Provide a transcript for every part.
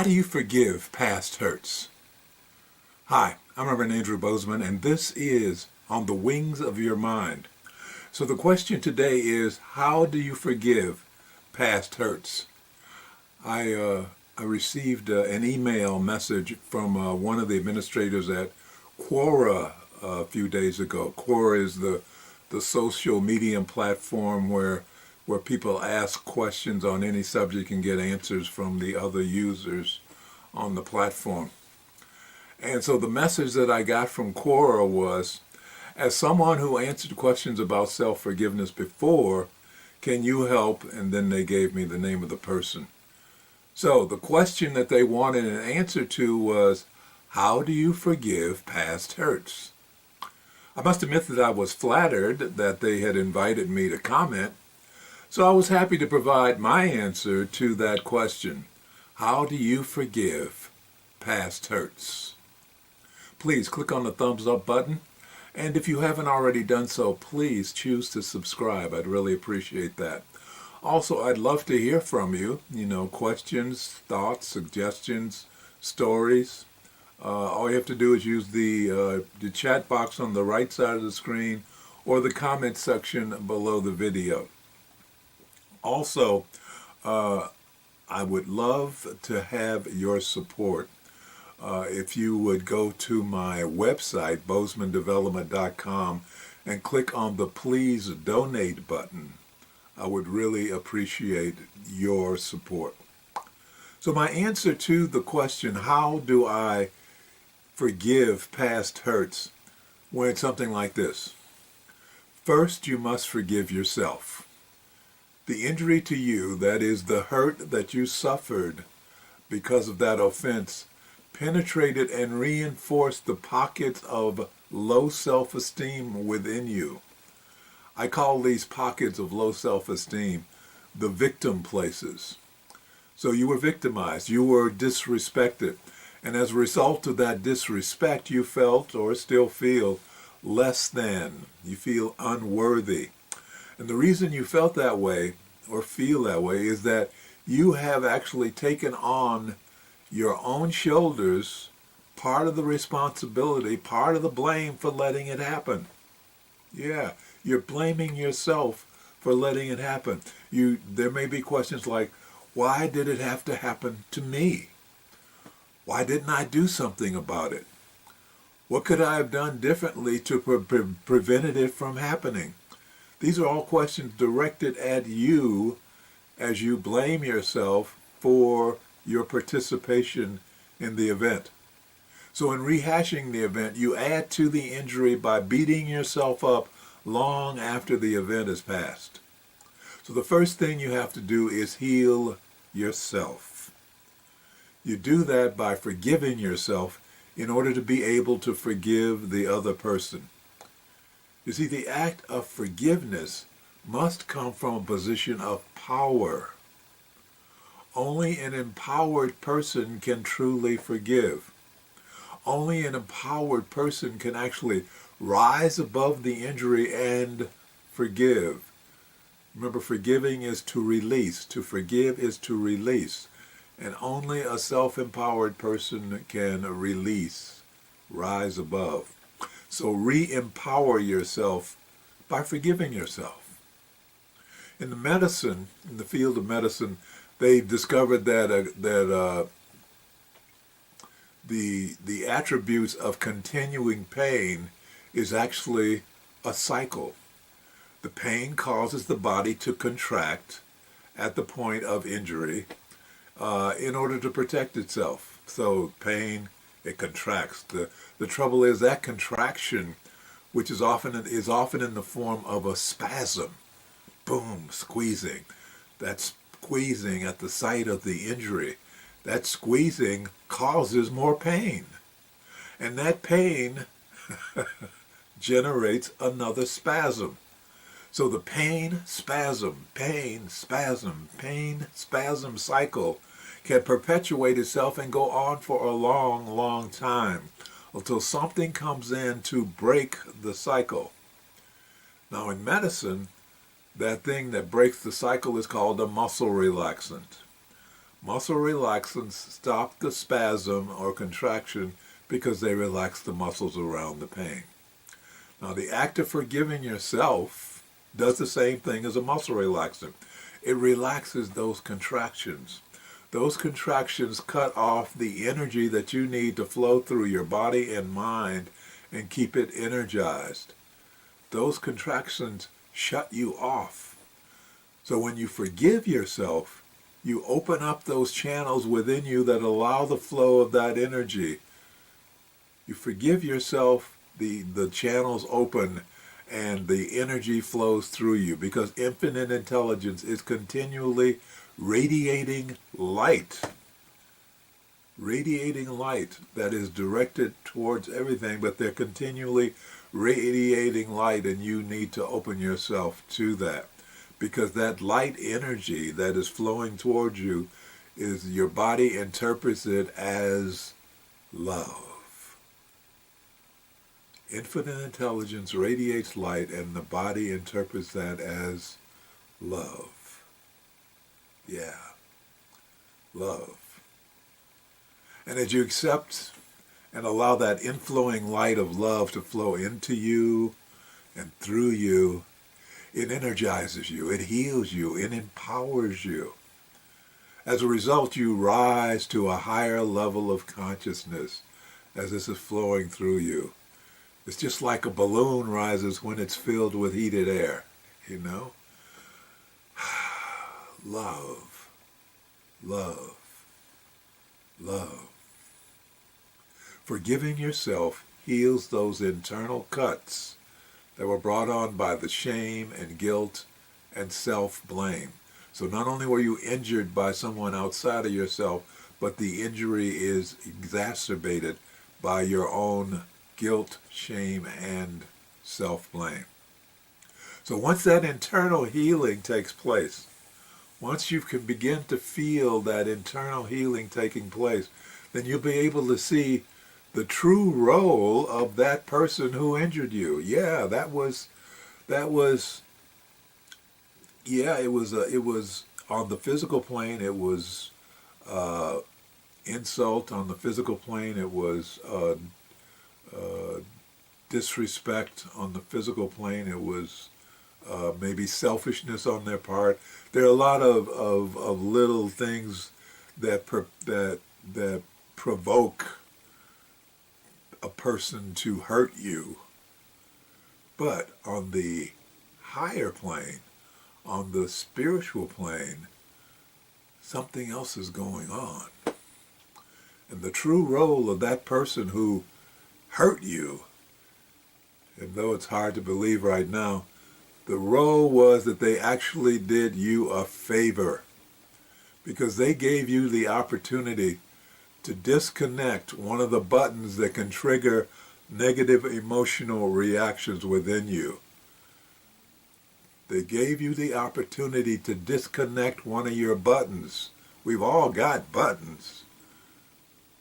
How do you forgive past hurts? Hi, I'm Reverend Andrew Bozeman, and this is On the Wings of Your Mind. So the question today is, how do you forgive past hurts? I received an email message from one of the administrators at Quora a few days ago. Quora is the social media platform where people ask questions on any subject and get answers from the other users on the platform. And so the message that I got from Quora was, as someone who answered questions about self-forgiveness before, can you help? And then they gave me the name of the person. So the question that they wanted an answer to was, how do you forgive past hurts? I must admit that I was flattered that they had invited me to comment, so I was happy to provide my answer to that question. How do you forgive past hurts? Please click on the thumbs up button, and if you haven't already done so, please choose to subscribe. I'd really appreciate that. Also, I'd love to hear from you, questions, thoughts, suggestions, stories. All you have to do is use the chat box on the right side of the screen or the comment section below the video. Also, I would love to have your support. If you would go to my website, bozemandevelopment.com, and click on the Please Donate button. I would really appreciate your support. So my answer to the question, how do I forgive past hurts, went something like this. First, you must forgive yourself. The injury to you, that is the hurt that you suffered because of that offense, penetrated and reinforced the pockets of low self-esteem within you. I call these pockets of low self-esteem the victim places. So you were victimized, you were disrespected, and as a result of that disrespect, you felt or still feel less than. You feel unworthy. And the reason you felt that way or feel that way is that you have actually taken on your own shoulders part of the responsibility, part of the blame for letting it happen. Yeah, you're blaming yourself for letting it happen. There may be questions like, why did it have to happen to me? Why didn't I do something about it? What could I have done differently to prevent it from happening? These are all questions directed at you as you blame yourself for your participation in the event. So in rehashing the event, you add to the injury by beating yourself up long after the event has passed. So the first thing you have to do is heal yourself. You do that by forgiving yourself in order to be able to forgive the other person. You see, the act of forgiveness must come from a position of power. Only an empowered person can truly forgive. Only an empowered person can actually rise above the injury and forgive. Remember, forgiving is to release. To forgive is to release. And only a self-empowered person can release, rise above. So re-empower yourself by forgiving yourself. In the field of medicine, they discovered that the attributes of continuing pain is actually a cycle. The pain causes the body to contract at the point of injury in order to protect itself. So pain, it contracts. The trouble is that contraction, which is often in the form of a spasm. Boom, squeezing. That squeezing at the site of the injury. That squeezing causes more pain. And that pain generates another spasm. So the pain, spasm cycle can perpetuate itself and go on for a long, long time until something comes in to break the cycle. Now in medicine, that thing that breaks the cycle is called a muscle relaxant. Muscle relaxants stop the spasm or contraction because they relax the muscles around the pain. Now, the act of forgiving yourself does the same thing as a muscle relaxant. It relaxes those contractions. Those contractions cut off the energy that you need to flow through your body and mind and keep it energized. Those contractions shut you off. So when you forgive yourself, you open up those channels within you that allow the flow of that energy. You forgive yourself, the channels open and the energy flows through you because infinite intelligence is continually radiating light. Radiating light that is directed towards everything, but they're continually radiating light, and you need to open yourself to that because that light energy that is flowing towards you is your body interprets it as love. Infinite intelligence radiates light and the body interprets that as love. Yeah, love. And as you accept and allow that inflowing light of love to flow into you and through you, it energizes you, it heals you, it empowers you. As a result, you rise to a higher level of consciousness as this is flowing through you. It's just like a balloon rises when it's filled with heated air, you know? Love, love, love. Forgiving yourself heals those internal cuts that were brought on by the shame and guilt and self-blame. So not only were you injured by someone outside of yourself, but the injury is exacerbated by your own guilt, shame, and self-blame. So once that internal healing takes place, once you can begin to feel that internal healing taking place, then you'll be able to see the true role of that person who injured you. Yeah, it was on the physical plane, it was insult. On the physical plane, it was disrespect. On the physical plane, it was maybe selfishness on their part. There are a lot of little things that provoke a person to hurt you. But on the higher plane, on the spiritual plane, something else is going on. And the true role of that person who hurt you, and though it's hard to believe right now, the role was that they actually did you a favor because they gave you the opportunity to disconnect one of the buttons that can trigger negative emotional reactions within you. They gave you the opportunity to disconnect one of your buttons. We've all got buttons.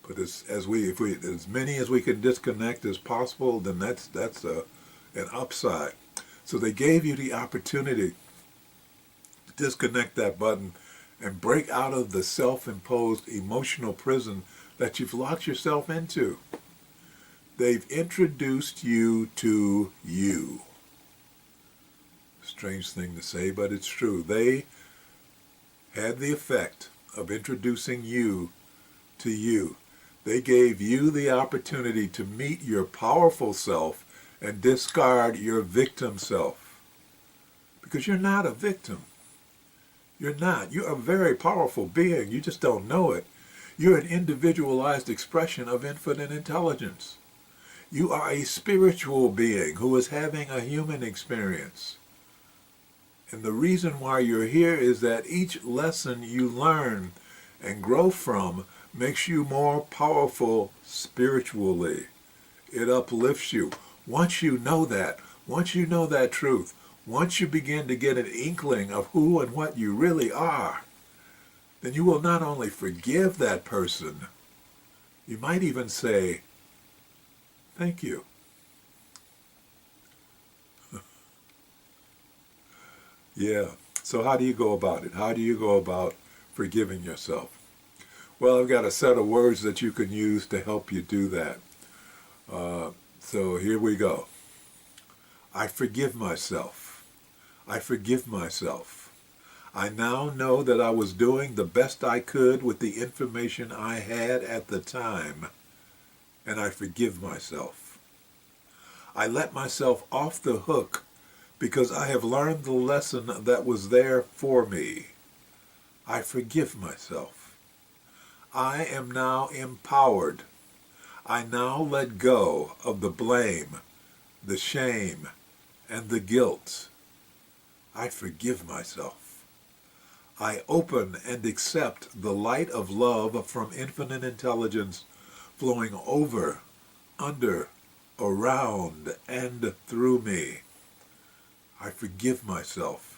But as many as we can disconnect as possible, then that's an upside. So they gave you the opportunity to disconnect that button and break out of the self-imposed emotional prison that you've locked yourself into. They've introduced you to you. Strange thing to say, but it's true. They had the effect of introducing you to you. They gave you the opportunity to meet your powerful self and discard your victim self. Because you're not a victim. You're not. You're a very powerful being. You just don't know it. You're an individualized expression of infinite intelligence. You are a spiritual being who is having a human experience. And the reason why you're here is that each lesson you learn and grow from makes you more powerful spiritually. It uplifts you. Once you know that truth, once you begin to get an inkling of who and what you really are, then you will not only forgive that person, you might even say, thank you. Yeah. So how do you go about it? How do you go about forgiving yourself? Well, I've got a set of words that you can use to help you do that. So here we go. I forgive myself. I forgive myself. I now know that I was doing the best I could with the information I had at the time, and I forgive myself. I let myself off the hook because I have learned the lesson that was there for me. I forgive myself. I am now empowered. I now let go of the blame, the shame, and the guilt. I forgive myself. I open and accept the light of love from infinite intelligence flowing over, under, around, and through me. I forgive myself.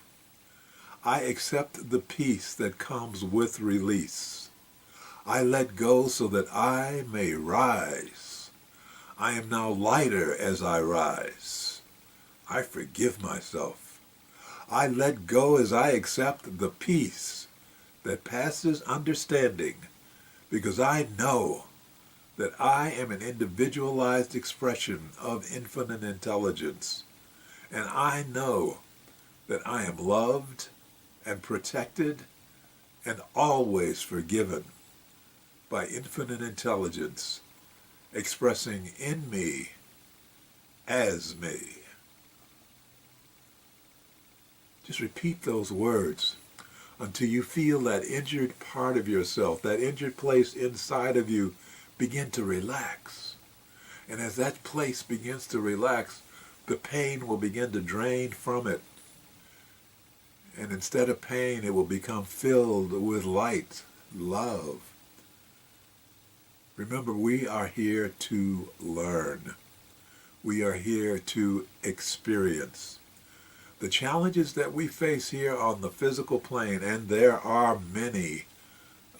I accept the peace that comes with release. I let go so that I may rise. I am now lighter as I rise. I forgive myself. I let go as I accept the peace that passes understanding, because I know that I am an individualized expression of infinite intelligence, and I know that I am loved and protected and always forgiven by infinite intelligence expressing in me as me. Just repeat those words until you feel that injured part of yourself, that injured place inside of you, begin to relax. And as that place begins to relax, the pain will begin to drain from it. And instead of pain, it will become filled with light, love. Remember, we are here to learn. We are here to experience. The challenges that we face here on the physical plane, and there are many,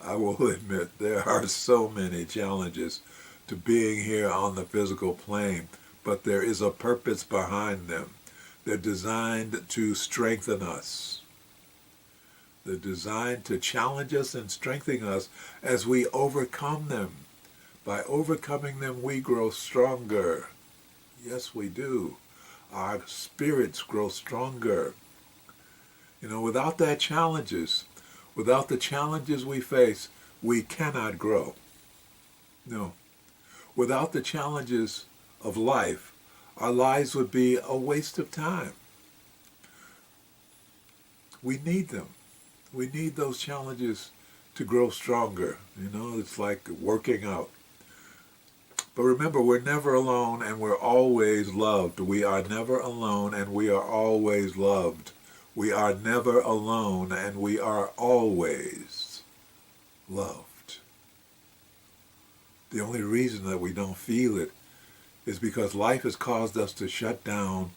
I will admit, there are so many challenges to being here on the physical plane, but there is a purpose behind them. They're designed to strengthen us. They're designed to challenge us and strengthen us as we overcome them. By overcoming them, we grow stronger. Yes, we do. Our spirits grow stronger. You know, without the challenges we face, we cannot grow. No. Without the challenges of life, our lives would be a waste of time. We need them. We need those challenges to grow stronger. You know, it's like working out. But remember, we're never alone and we're always loved. We are never alone and we are always loved. We are never alone and we are always loved. The only reason that we don't feel it is because life has caused us to shut down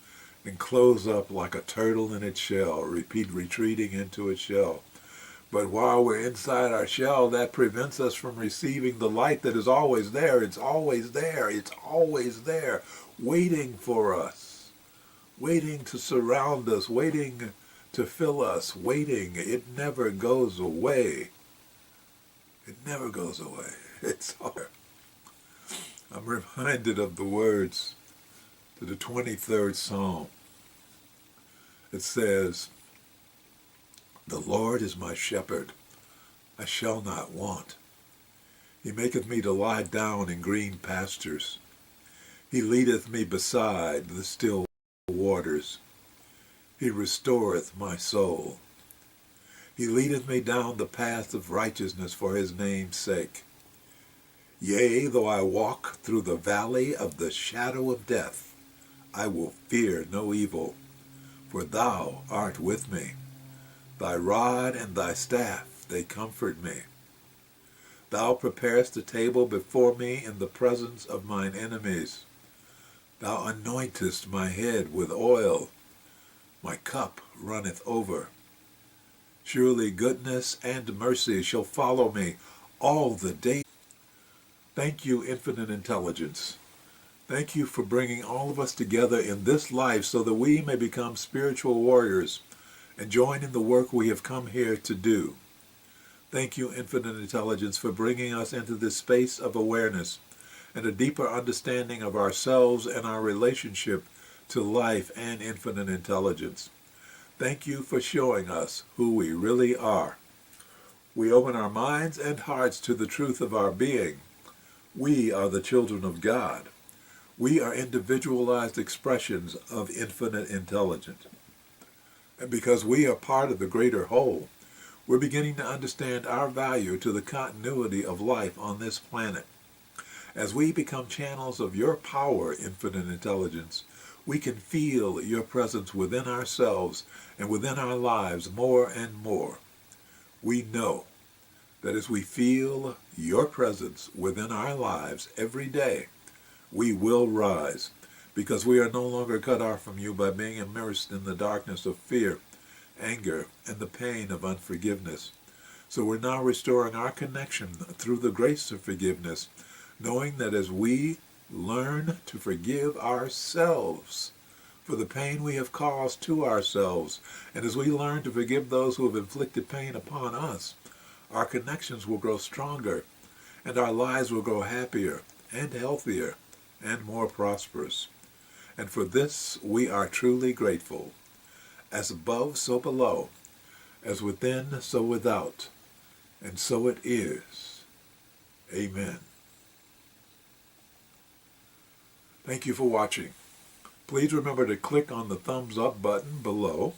and close up like a turtle in its shell, retreating into its shell. But while we're inside our shell, that prevents us from receiving the light that is always there. It's always there. It's always there, waiting for us, waiting to surround us, waiting to fill us, waiting. It never goes away. It never goes away. It's hard. I'm reminded of the words to the 23rd Psalm. It says, "The Lord is my shepherd, I shall not want. He maketh me to lie down in green pastures. He leadeth me beside the still waters. He restoreth my soul. He leadeth me down the path of righteousness for his name's sake. Yea, though I walk through the valley of the shadow of death, I will fear no evil, for thou art with me. Thy rod and thy staff, they comfort me. Thou preparest a table before me in the presence of mine enemies. Thou anointest my head with oil. My cup runneth over. Surely goodness and mercy shall follow me all the days." Thank you, Infinite Intelligence. Thank you for bringing all of us together in this life so that we may become spiritual warriors and join in the work we have come here to do. Thank you, Infinite Intelligence, for bringing us into this space of awareness and a deeper understanding of ourselves and our relationship to life and infinite intelligence. Thank you for showing us who we really are. We open our minds and hearts to the truth of our being. We are the children of God. We are individualized expressions of infinite intelligence. And because we are part of the greater whole, we're beginning to understand our value to the continuity of life on this planet. As we become channels of your power, infinite intelligence, we can feel your presence within ourselves and within our lives more and more. We know that as we feel your presence within our lives every day, we will rise, because we are no longer cut off from you by being immersed in the darkness of fear, anger, and the pain of unforgiveness. So we're now restoring our connection through the grace of forgiveness, knowing that as we learn to forgive ourselves for the pain we have caused to ourselves, and as we learn to forgive those who have inflicted pain upon us, our connections will grow stronger, and our lives will grow happier and healthier and more prosperous. And for this we are truly grateful. As above, so below, as within, so without, and so it is. Amen. Thank you for watching. Please remember to click on the thumbs up button below.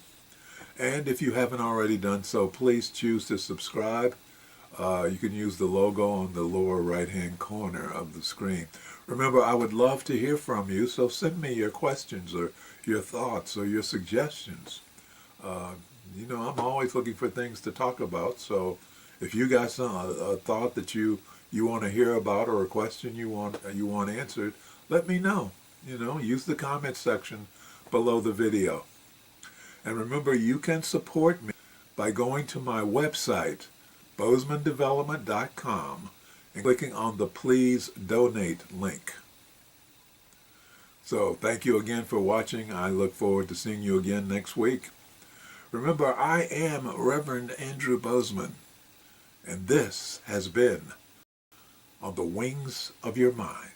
And if you haven't already done so, please choose to subscribe. You can use the logo on the lower right-hand corner of the screen. Remember, I would love to hear from you, so send me your questions or your thoughts or your suggestions. I'm always looking for things to talk about, so if you got a thought that you want to hear about or a question you want answered, let me know. Use the comment section below the video. And remember, you can support me by going to my website, bozemandevelopment.com, and clicking on the Please Donate link. So thank you again for watching. I look forward to seeing you again next week. Remember, I am Reverend Andrew Bozeman, and this has been On the Wings of Your Mind.